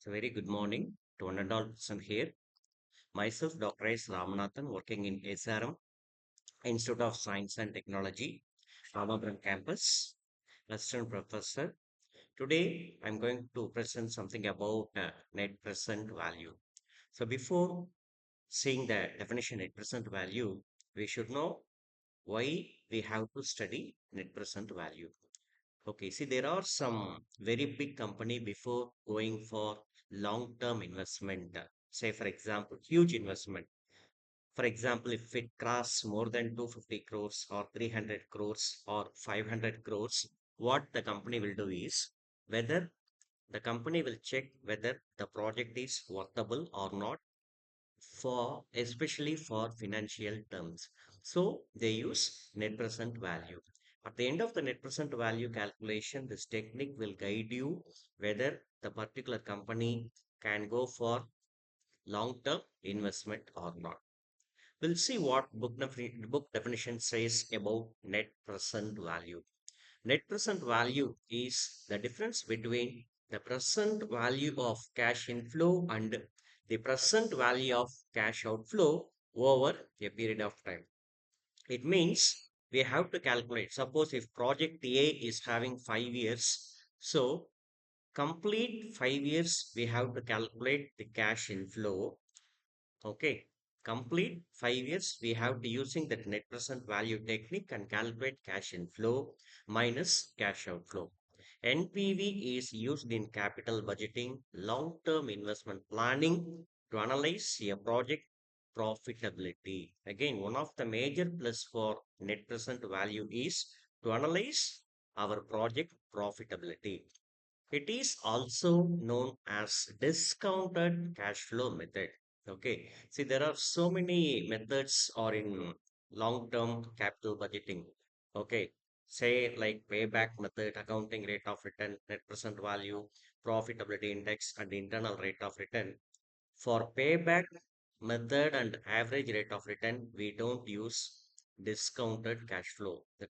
So very good morning to one and all person here. Myself, Dr.S. Ramanathan, working in SRM, Institute of Science and Technology, Ramapuram campus, assistant professor. Today, I'm going to present something about net present value. So before seeing the definition net present value, we should know why we have to study net present value. Okay, see, there are some very big company before going for long-term investment. Say, for example, huge investment. For example, if it crosses more than 250 crores or 300 crores or 500 crores, what the company will do is whether the company will check whether the project is workable or not for especially for financial terms. So they use net present value. At the end of the net present value calculation, this technique will guide you whether the particular company can go for long-term investment or not. We'll see what book definition says about net present value. Net present value is the difference between the present value of cash inflow and the present value of cash outflow over a period of time. It means we have to calculate. Suppose if project A is having 5 years, so complete 5 years we have to calculate the cash inflow. Okay. Complete 5 years, we have to using that net present value technique and calculate cash inflow minus cash outflow. NPV is used in capital budgeting, long-term investment planning to analyze a project profitability. Again, one of the major plus for net present value is to analyze our project profitability. It is also known as discounted cash flow method. Okay. See, there are so many methods or in long-term capital budgeting. Okay. Say like payback method, accounting rate of return, net present value, profitability index, and internal rate of return. For payback method and average rate of return, we don't use discounted cash flow. The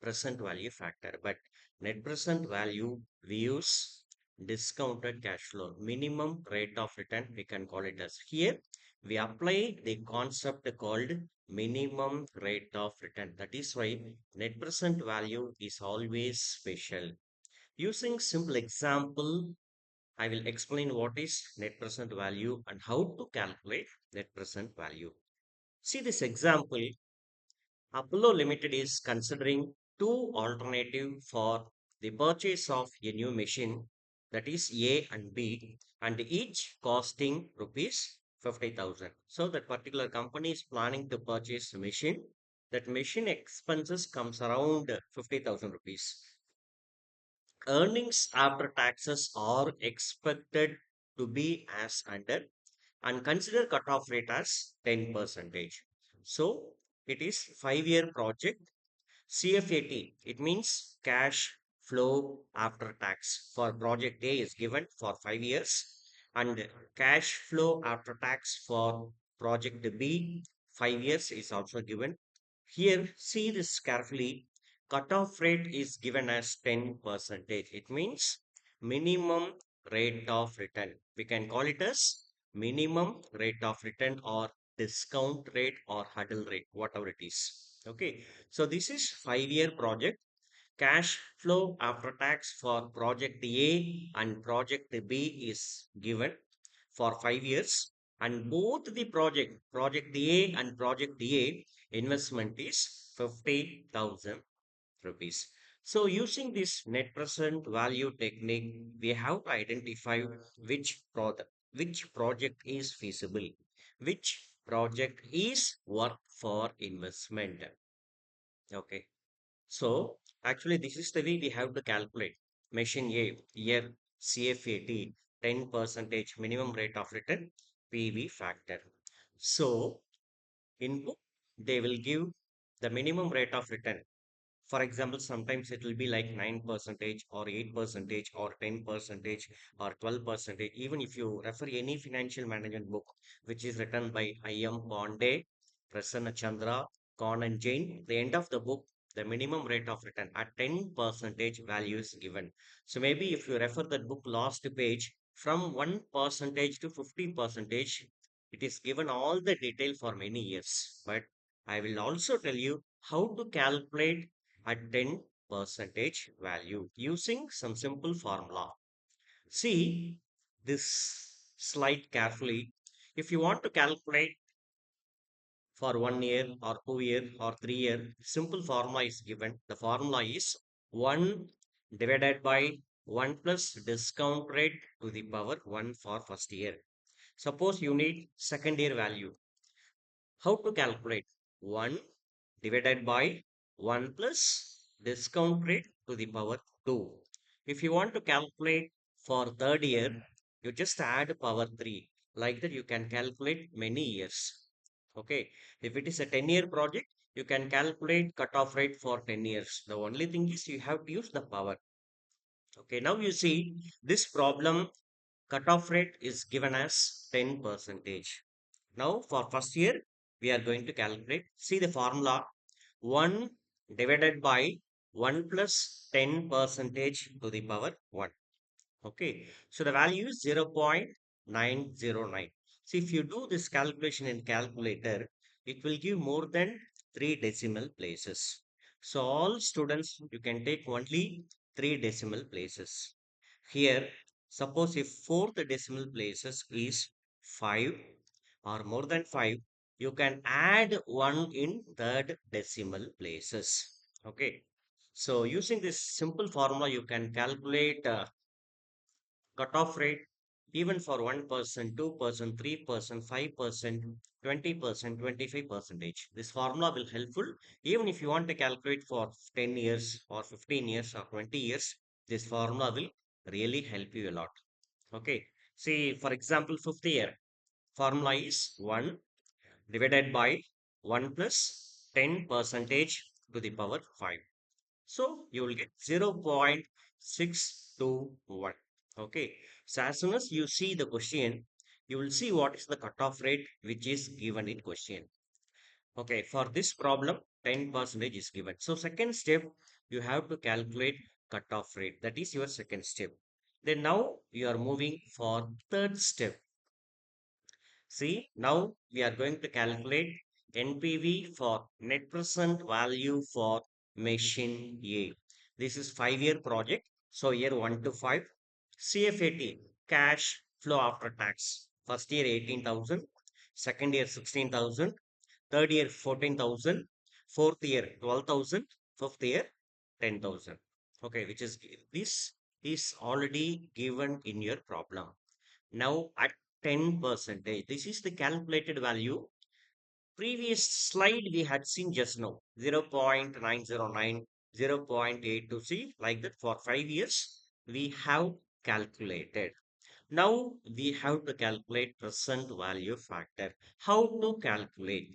present value factor. But net present value, we use discounted cash flow, minimum rate of return, we can call it as here. We apply the concept called minimum rate of return. That is why net present value is always special. Using simple example, I will explain what is net present value and how to calculate net present value. See this example. Apollo Limited is considering two alternatives for the purchase of a new machine, that is A and B, and each costing rupees 50,000. So that particular company is planning to purchase a machine. That machine expenses comes around 50,000 rupees. Earnings after taxes are expected to be as under and consider cutoff rate as 10 percentage. So it is 5-year project. CFAT, it means cash flow after tax for project A is given for 5 years and cash flow after tax for project B 5 years is also given. Here, see this carefully. Cutoff rate is given as 10 percentage. It means minimum rate of return. We can call it as minimum rate of return or discount rate or hurdle rate, whatever it is. Okay. So this is 5-year project. Cash flow after tax for project A and project B is given for 5 years. And both the project A and project A investment is 50,000 rupees. So using this net present value technique, we have to identify which project is feasible, which project is worth for investment. Okay. So actually, this is the way we have to calculate. Machine A, year CFAT, 10 percentage minimum rate of return, PV factor. So in book, they will give the minimum rate of return. For example, sometimes it will be like 9 percentage or 8 percentage or 10 percentage or 12 percentage. Even if you refer any financial management book, which is written by I.M. Bonde, Prasanna Chandra, Korn and Jain, the end of the book, the minimum rate of return at 10 percentage value is given. So maybe if you refer that book last page, from 1 percentage to 50 percentage. It is given all the detail for many years, but I will also tell you how to calculate a 10 percentage value using some simple formula. See this slide carefully. If you want to calculate for 1 year or 2 year or 3 year, simple formula is given. The formula is 1 divided by 1 plus discount rate to the power 1 for first year. Suppose you need second year value. How to calculate? 1 divided by 1 plus discount rate to the power 2. If you want to calculate for third year, you just add power 3. Like that, you can calculate many years. Okay. If it is a 10-year project, you can calculate cutoff rate for 10 years. The only thing is you have to use the power. Okay. Now you see this problem cutoff rate is given as 10 percentage. Now for first year, we are going to calculate. See the formula 1 divided by 1 plus 10 percentage to the power 1. Okay. So the value is 0.909. See, if you do this calculation in calculator, it will give more than 3 decimal places. So all students, you can take only 3 decimal places. Here, suppose if fourth decimal places is 5 or more than 5, you can add 1 in third decimal places. Okay. So using this simple formula, you can calculate cutoff rate even for 1%, 2%, 3%, 5%, 20%, 25 percentage. This formula will helpful even if you want to calculate for 10 years or 15 years or 20 years. This formula will really help you a lot. Okay. See, for example, fifth year formula is 1 divided by 1 plus 10 percentage to the power 5. So you will get 0.621. Okay. So as soon as you see the question, you will see what is the cutoff rate which is given in question. Okay. For this problem, 10 percentage is given. So second step, you have to calculate cutoff rate. That is your second step. Then now you are moving for third step. See, now we are going to calculate NPV for net present value for machine A. This is 5-year project. So year 1 to 5. CFAT, cash flow after tax. First year 18,000, second year 16,000, third year 14,000, fourth year 12,000, fifth year 10,000. Okay, which is this is already given in your problem. Now at 10 percentage, this is the calculated value. Previous slide we had seen just now 0.909, 0.823, like that for 5 years we have calculated. Now we have to calculate present value factor. How to calculate?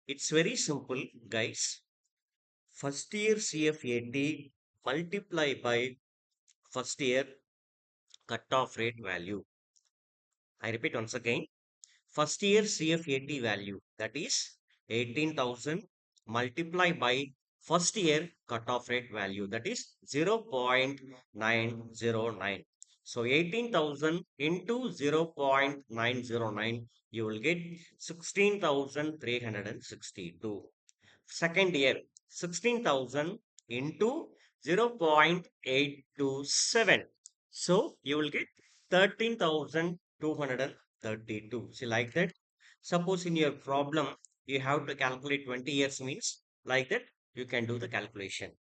It's very simple, guys. First year CFAT multiply by first year cutoff rate value. I repeat once again. First year CFAT value, that is 18,000 multiplied by first year cutoff rate value, that is 0.909. So 18,000 into 0.909, you will get 16,362. Second year, 16,000 into 0.827. So you will get 13,232. See, like that. Suppose in your problem, you have to calculate 20 years means like that, you can do the calculation.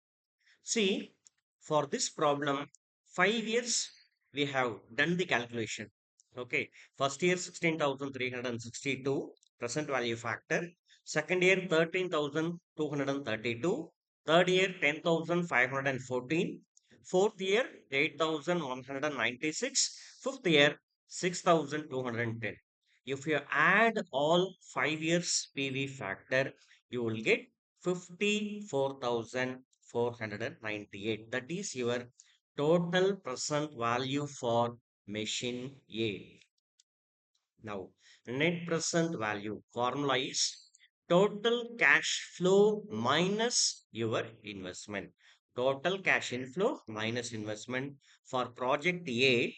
See, for this problem, 5 years we have done the calculation. Okay, first year 16,362 present value factor, second year 13,232, third year 10,514, fourth year 8,196, fifth year 6,210. If you add all 5 years PV factor, you will get 54,498. That is your total present value for machine A. Now, net present value formula is total cash flow minus your investment. Total cash inflow minus investment for project A.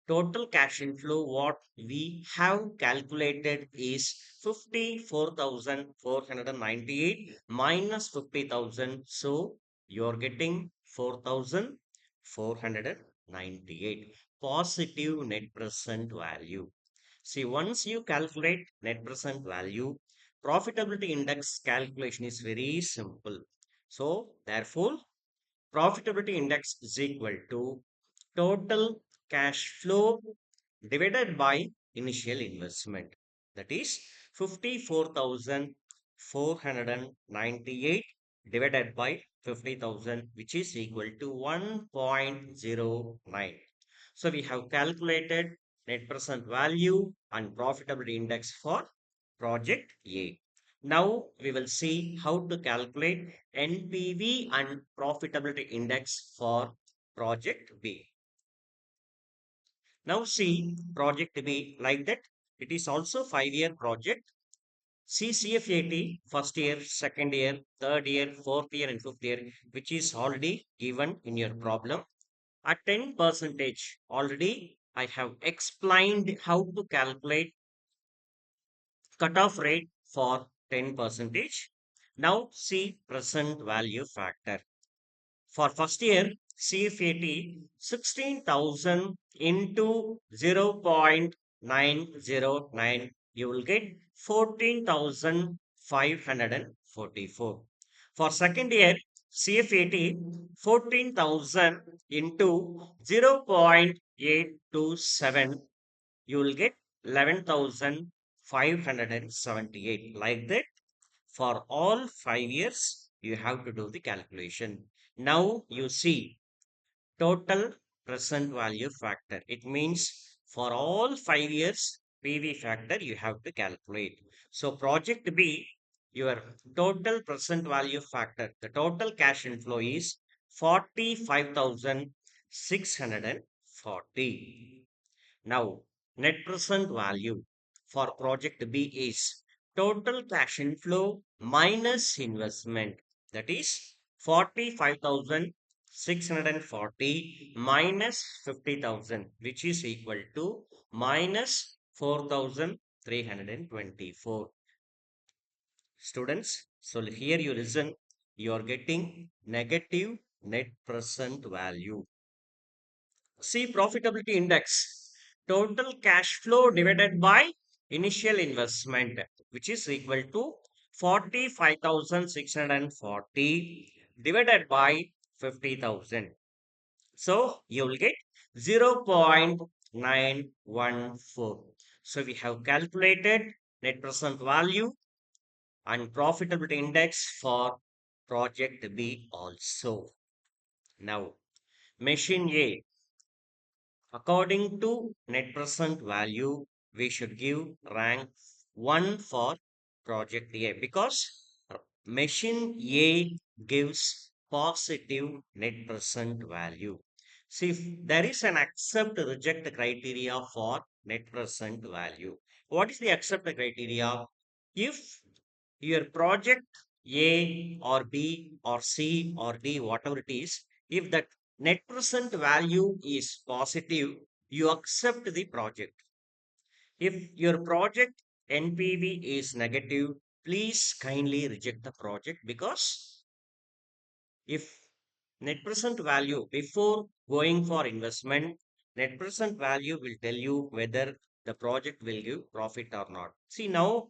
Total cash inflow, what we have calculated is 54,498 minus 50,000. So you're getting 4,498 positive net present value. See, once you calculate net present value, profitability index calculation is very simple. So therefore, profitability index is equal to total cash flow divided by initial investment. That is 54,498 divided by 50,000, which is equal to 1.09. So we have calculated net present value and profitability index for project A. Now we will see how to calculate NPV and profitability index for project B. Now see project B like that. It is also 5-year project. See CFAT first year, second year, third year, fourth year, and fifth year, which is already given in your problem. At 10 percentage, already I have explained how to calculate cutoff rate for 10 percentage. Now see present value factor. For first year, CFAT 16,000 into 0.909, you will get 14,544. For second year, CFAT 14,000 into 0.827, you will get 11,578. Like that, for all 5 years, you have to do the calculation. Now you see total present value factor. It means for all 5 years, PV factor you have to calculate. So project B, your total present value factor, the total cash inflow is 45,640. Now, net present value for project B is total cash inflow minus investment. That is 45,640 minus 50,000, which is equal to minus 4,324. Students, so here you listen, you are getting negative net present value. See profitability index. Total cash flow divided by initial investment, which is equal to 45,640 divided by 50,000. So you will get 0.914. So we have calculated net present value and profitability index for project B also. Now, machine A. According to net present value, we should give rank 1 for project A because machine A gives positive net present value. See, if there is an accept reject criteria for net present value. What is the accept criteria? If your project A or B or C or D, whatever it is, if that net present value is positive, you accept the project. If your project NPV is negative, please kindly reject the project because if net present value before going for investment, net present value will tell you whether the project will give profit or not. See now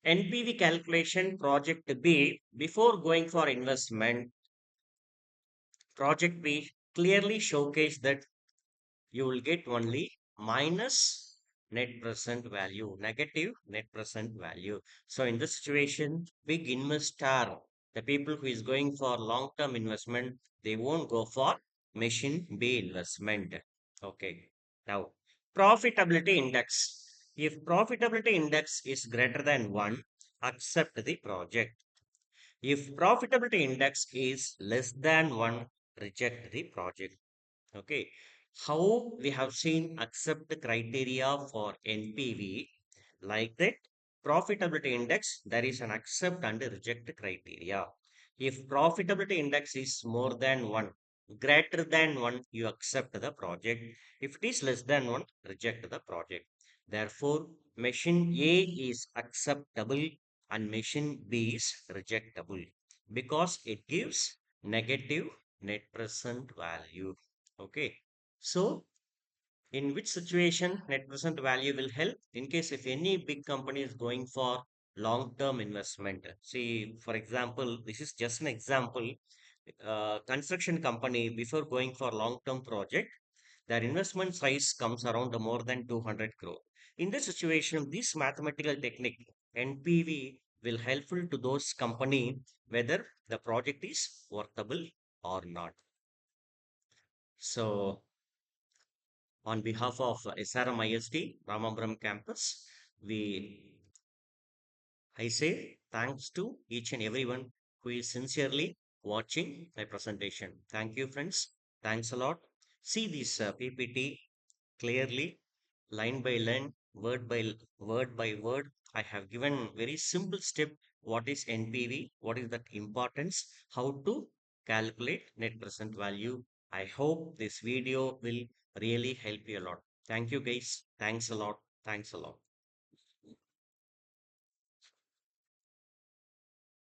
NPV calculation project B before going for investment, project B clearly showcase that you will get only minus net present value, negative net present value. So in this situation, big investor, the people who is going for long-term investment, they won't go for machine B investment. Okay. Now, profitability index. If profitability index is greater than 1, accept the project. If profitability index is less than 1, reject the project. Okay. How we have seen accept the criteria for NPV like that profitability index, there is an accept and reject criteria. If profitability index is more than 1, Greater than 1, you accept the project. If it is less than 1, reject the project. Therefore, machine A is acceptable and machine B is rejectable because it gives negative net present value. Okay. So, in which situation net present value will help? In case if any big company is going for long term investment. See, for example, this is just an example. Construction company, before going for long term project, their investment size comes around more than 200 crore. In this situation, this mathematical technique, NPV, will helpful to those company whether the project is workable or not. So, on behalf of SRM ISD, Ramabram campus, we I say thanks to each and everyone who is sincerely watching my presentation. Thank you, friends. Thanks a lot. See this PPT clearly, line by line, word by word. I have given very simple step. What is NPV? What is that importance? How to calculate net present value? I hope this video will really help you a lot. Thank you, guys. Thanks a lot. Thanks a lot.